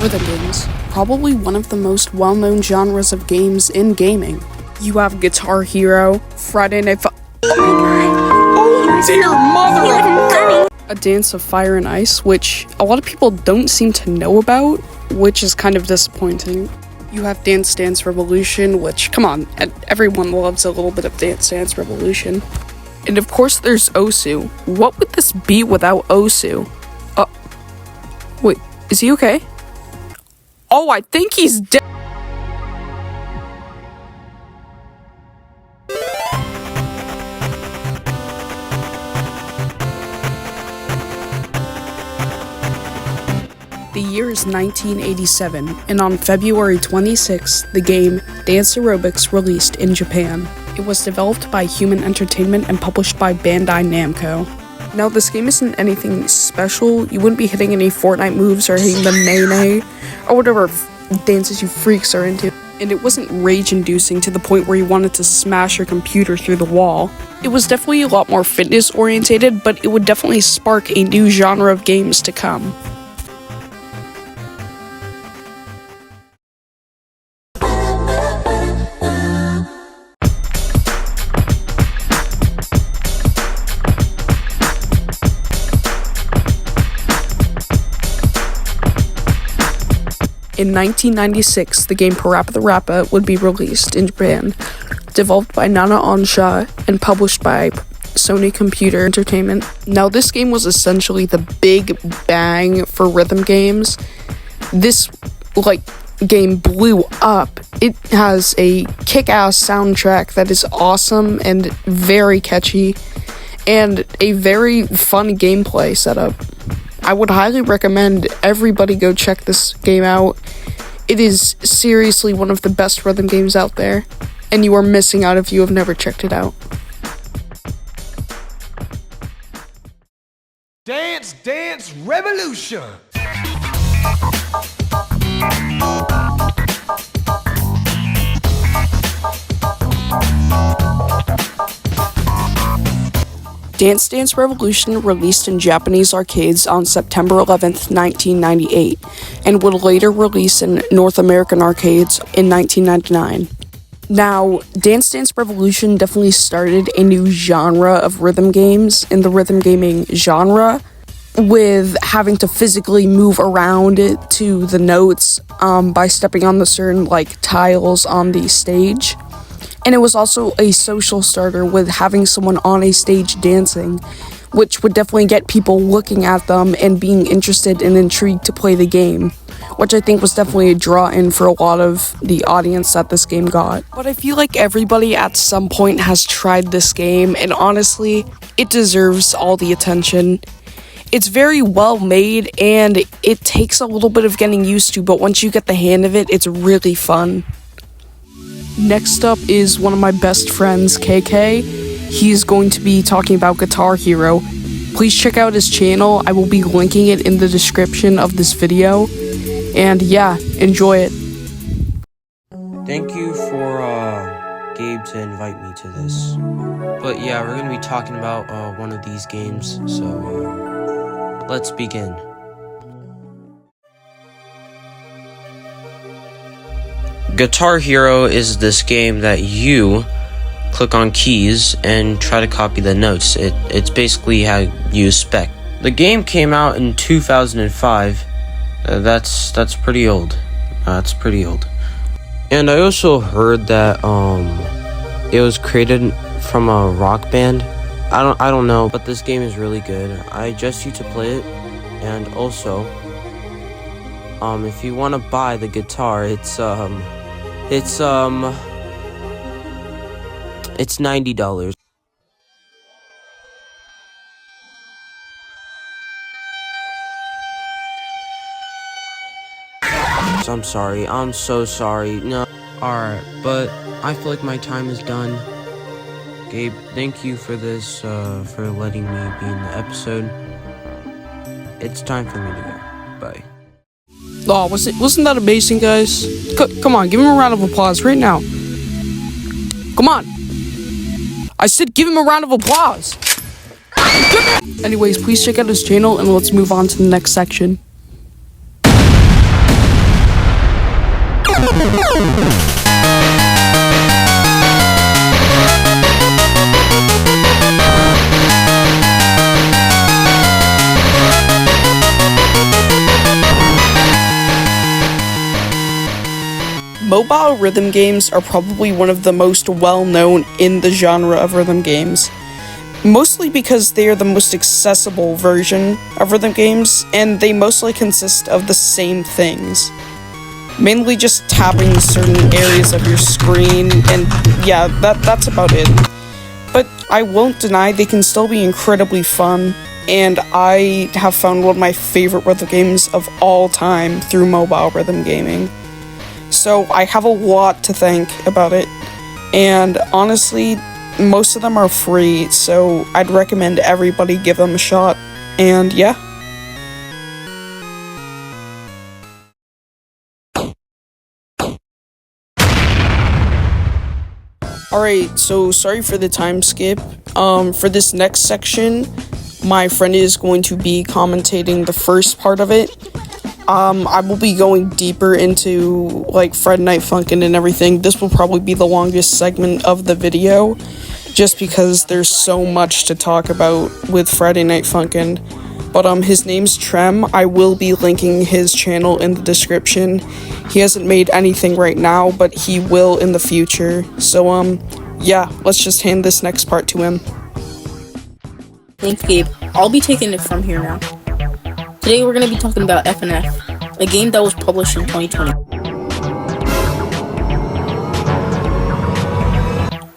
Rhythm games, probably one of the most well-known genres of games in gaming. You have Guitar Hero, Friday Night Oh dear mother! A Dance of Fire and Ice, which a lot of people don't seem to know about, which is kind of disappointing. You have Dance Dance Revolution, which, come on, everyone loves a little bit of Dance Dance Revolution. And of course there's Osu. What would this be without Osu? Wait, is he okay? Oh, I think he's dead. The year is 1987, and on February 26th, the game Dance Aerobics released in Japan. It was developed by Human Entertainment and published by Bandai Namco. Now, this game isn't anything special. You wouldn't be hitting any Fortnite moves or hitting the Nene, or whatever dances you freaks are into. And it wasn't rage-inducing to the point where you wanted to smash your computer through the wall. It was definitely a lot more fitness-orientated, but it would definitely spark a new genre of games to come. In 1996, the game Parappa the Rapper would be released in Japan, developed by Nana Onsha and published by Sony Computer Entertainment. Now, this game was essentially the big bang for rhythm games. This, game blew up. It has a kick-ass soundtrack that is awesome and very catchy, and a very fun gameplay setup. I would highly recommend everybody go check this game out. It is seriously one of the best rhythm games out there, and you are missing out if you have never checked it out. Dance Dance Revolution! Dance Dance Revolution released in Japanese arcades on September 11th, 1998, and would later release in North American arcades in 1999. Now, Dance Dance Revolution definitely started a new genre of rhythm games in the rhythm gaming genre, with having to physically move around to the notes by stepping on the certain tiles on the stage. And it was also a social starter with having someone on a stage dancing, which would definitely get people looking at them and being interested and intrigued to play the game, which I think was definitely a draw-in for a lot of the audience that this game got. But I feel like everybody at some point has tried this game, and honestly, it deserves all the attention. It's very well made, and it takes a little bit of getting used to, but once you get the hang of it, it's really fun. Next up is one of my best friends, KK. He's going to be talking about Guitar Hero. Please check out his channel. I will be linking it in the description of this video. And yeah, enjoy it. Thank you for Gabe to invite me to this. But yeah, we're going to be talking about one of these games. So let's begin. Guitar Hero is this game that you click on keys and try to copy the notes. It's basically how you spec. The game came out in 2005. That's pretty old. That's pretty old. And I also heard that it was created from a rock band. I don't know, but this game is really good. I suggest you to play it. And also, if you want to buy the guitar, it's $90. I'm sorry. I'm so sorry. No. Alright, but I feel like my time is done. Gabe, thank you for this, for letting me be in the episode. It's time for me to go. Bye. Oh, wasn't that amazing, guys? Come on, give him a round of applause right now. Come on. I said give him a round of applause. Anyways, please check out his channel and let's move on to the next section. Mobile rhythm games are probably one of the most well-known in the genre of rhythm games, mostly because they are the most accessible version of rhythm games, and they mostly consist of the same things. Mainly just tapping certain areas of your screen, and yeah, that's about it. But I won't deny they can still be incredibly fun, and I have found one of my favorite rhythm games of all time through mobile rhythm gaming. So I have a lot to thank about it, and honestly, most of them are free, so I'd recommend everybody give them a shot, and yeah. Alright, so sorry for the time skip. For this next section, my friend is going to be commentating the first part of it. I will be going deeper into, like, Friday Night Funkin' and everything. This will probably be the longest segment of the video, just because there's so much to talk about with Friday Night Funkin'. But, his name's Trem. I will be linking his channel in the description. He hasn't made anything right now, but he will in the future. So, yeah, let's just hand this next part to him. Thanks, Gabe. I'll be taking it from here now. Today we're going to be talking about FNF, a game that was published in 2020.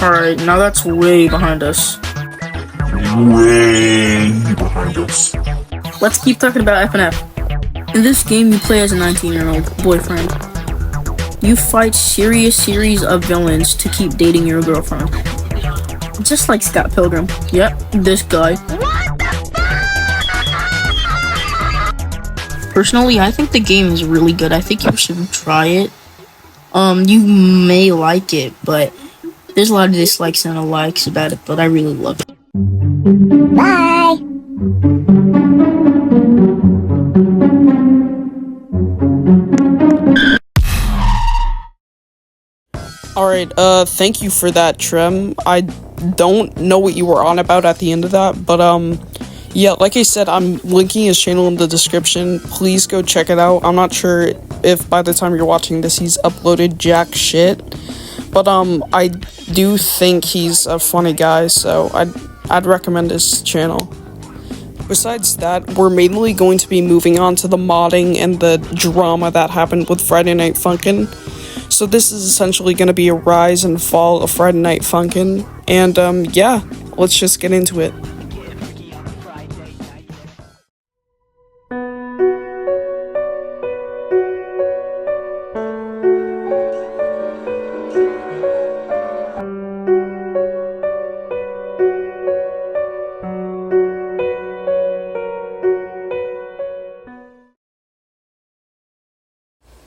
Alright, now that's way behind us. Let's keep talking about FNF. In this game, you play as a 19-year-old boyfriend. You fight serious series of villains to keep dating your girlfriend. Just like Scott Pilgrim. Yep, this guy. Personally, I think the game is really good. I think you should try it. You may like it, but there's a lot of dislikes and likes about it, but I really love it. Bye! Alright, thank you for that, Trem. I don't know what you were on about at the end of that, but, yeah, like I said, I'm linking his channel in the description. Please go check it out. I'm not sure if by the time you're watching this, he's uploaded jack shit, but, I do think he's a funny guy, so I'd recommend his channel. Besides that, we're mainly going to be moving on to the modding and the drama that happened with Friday Night Funkin'. So this is essentially going to be a rise and fall of Friday Night Funkin', and yeah, let's just get into it.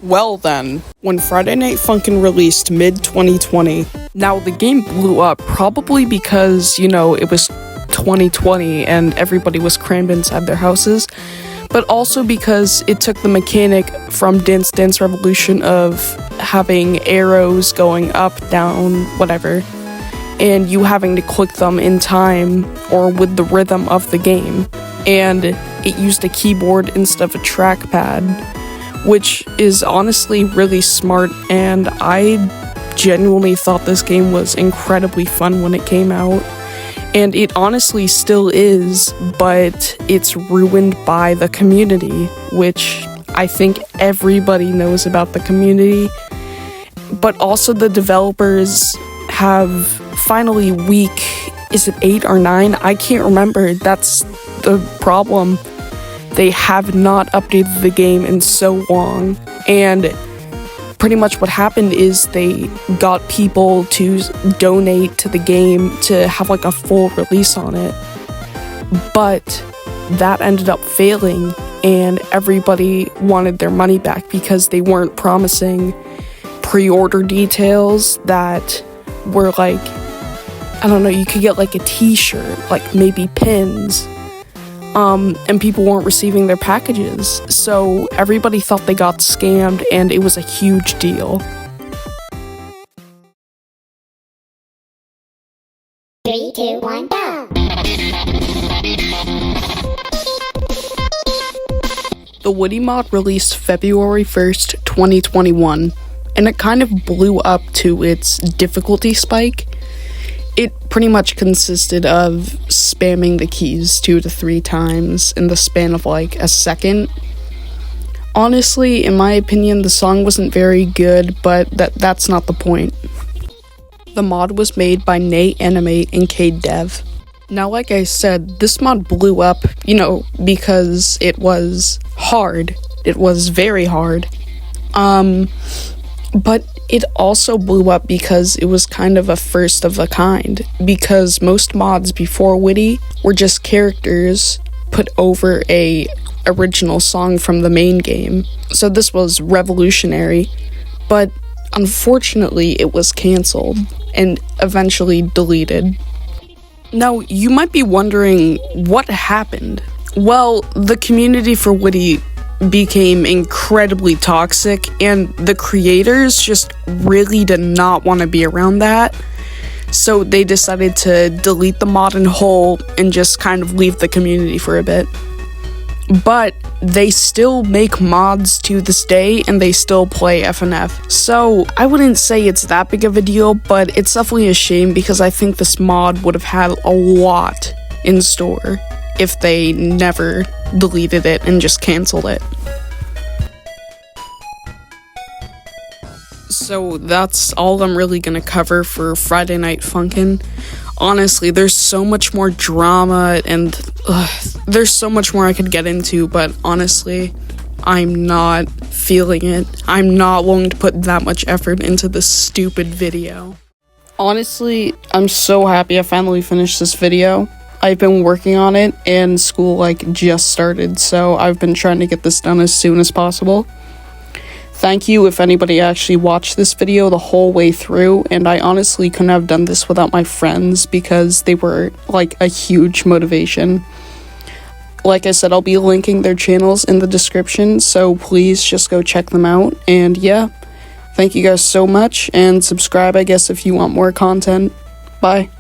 Well then, when Friday Night Funkin' released mid-2020, now the game blew up probably because, you know, it was 2020 and everybody was crammed inside their houses, but also because it took the mechanic from Dance Dance Revolution of having arrows going up, down, whatever, and you having to click them in time or with the rhythm of the game, and it used a keyboard instead of a trackpad, which is honestly really smart, and I genuinely thought this game was incredibly fun when it came out, and it honestly still is, but it's ruined by the community, which I think everybody knows about the community, but also the developers have finally is it 8 or 9? I can't remember, that's the problem. They have not updated the game in so long, and pretty much what happened is they got people to donate to the game to have like a full release on it, but that ended up failing, and everybody wanted their money back because they weren't promising pre-order details that were like, I don't know, you could get like a t-shirt, like maybe pins. and people weren't receiving their packages. So everybody thought they got scammed, and it was a huge deal. 3, 2, 1, go! The Woody mod released February 1st, 2021, and it kind of blew up to its difficulty spike. It pretty much consisted of spamming the keys 2 to 3 times in the span of like a second. Honestly, in my opinion, the song wasn't very good, but that's not the point. The mod was made by Nate Animate and Cade Dev. Now, like I said, this mod blew up, because it was hard. It was very hard. But it also blew up because it was kind of a first of a kind. Because most mods before Witty were just characters put over a original song from the main game. So this was revolutionary. But unfortunately, it was canceled and eventually deleted. Now, you might be wondering what happened. Well, the community for Witty became incredibly toxic, and the creators just really did not want to be around that. So they decided to delete the mod in whole and just kind of leave the community for a bit. But they still make mods to this day, and they still play FNF. So I wouldn't say it's that big of a deal, but it's definitely a shame because I think this mod would have had a lot in store if they never deleted it and just canceled it. So that's all I'm really gonna cover for Friday Night Funkin'. Honestly, there's so much more drama and there's so much more I could get into, but honestly, I'm not feeling it. I'm not willing to put that much effort into this stupid video. Honestly, I'm so happy I finally finished this video. I've been working on it and school just started, so I've been trying to get this done as soon as possible. Thank you if anybody actually watched this video the whole way through, and I honestly couldn't have done this without my friends because they were a huge motivation. Like I said, I'll be linking their channels in the description, so please just go check them out. And yeah, thank you guys so much, and subscribe I guess if you want more content. Bye.